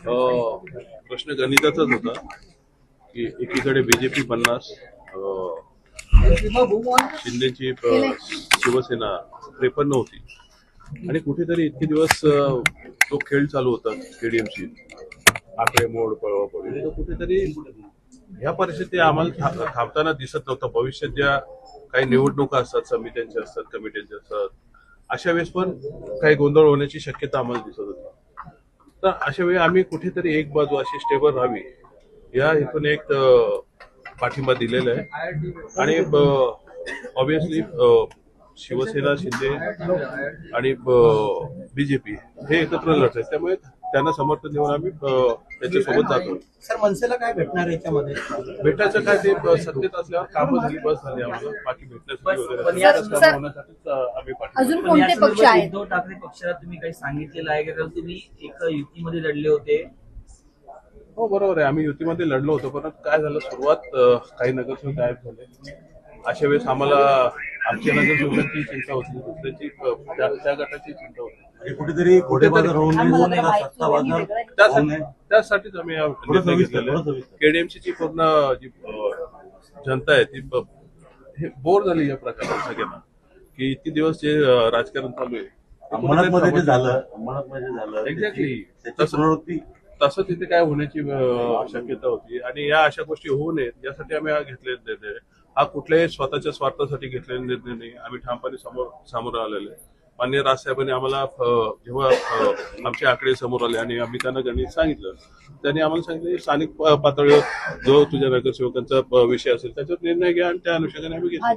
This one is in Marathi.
प्रश्न गणिताचाच होता की एकीकडे बीजेपी 50, शिंदेची शिवसेना 53 होती आणि कुठेतरी इतके दिवस तो खेळ चालू होता केडीएमसी आकडेमोड पळवापळी, तो कुठेतरी ह्या परिस्थिती आम्हाला थांबताना दिसत नव्हतं. भविष्यात ज्या काही निवडणुका असतात, समित्यांच्या असतात, कमिट्यांच्या असतात, अशा वेळेस पण काही गोंधळ होण्याची शक्यता आम्हाला दिसत होती. तर अशा वेळी आम्ही कुठेतरी एक बाजू अशी स्टेबल राहावी या हेतून एक पाठिंबा दिलेला आहे. आणि ऑब्विसली शिवसेना, शिंदे आणि बीजेपी हे एकत्र लढत आहेत, त्यामुळे त्यांना समर्थन देऊन आम्ही त्याच्यासोबत जातो. सर, मनसेला काय भेटणार याच्यामध्ये? भेटायचं काय, ते सत्तेत असल्यावर कामं झाली, बस झाली. आम्हाला बाकी भेटण्यासाठी वगैरे होण्यासाठीच आम्ही अजून कोणते पक्ष आहेत? उद्धव ठाकरे पक्षाला तुम्ही काही सांगितलेलं आहे का? तुम्ही एक युतीमध्ये लढले होते. हो, बरोबर आहे, आम्ही युतीमध्ये लढलो होतो, पण काय झालं, सुरुवात काही नगरसेवक गायब झाले. अशा वेळेस आम्हाला आमच्या नगरसेवकांची चिंता होती, दुसऱ्याची त्या गटाची चिंता होती. कुठेतरी त्यासाठीच आम्ही निर्णय घेतलेला. केडीएमसीची पूर्ण जी जनता आहे ती हे बोर झाली या प्रकारे सगळ्यांना, की इतके दिवस जे राजकारण चालू आहे झालं एक्झॅक्टली तसं तिथे काय होण्याची शक्यता होती. आणि या अशा गोष्टी होऊ नयेत यासाठी आम्ही हा घेतलेला निर्णय. हा कुठल्याही स्वतःच्या स्वार्थासाठी घेतलेला निर्णय नाही. आम्ही ठामपणे समोर आलेले. माननीय राजसाहेबांनी आम्हाला जेव्हा आमचे आकडे समोर आले आणि आम्ही त्यांना गणित सांगितलं, त्यांनी आम्हाला सांगितलं की स्थानिक पातळीवर जो तुझ्या नगरसेवकांचा विषय असेल त्याच्यावर निर्णय घ्या, आणि त्या अनुषंगाने आम्ही घेतला.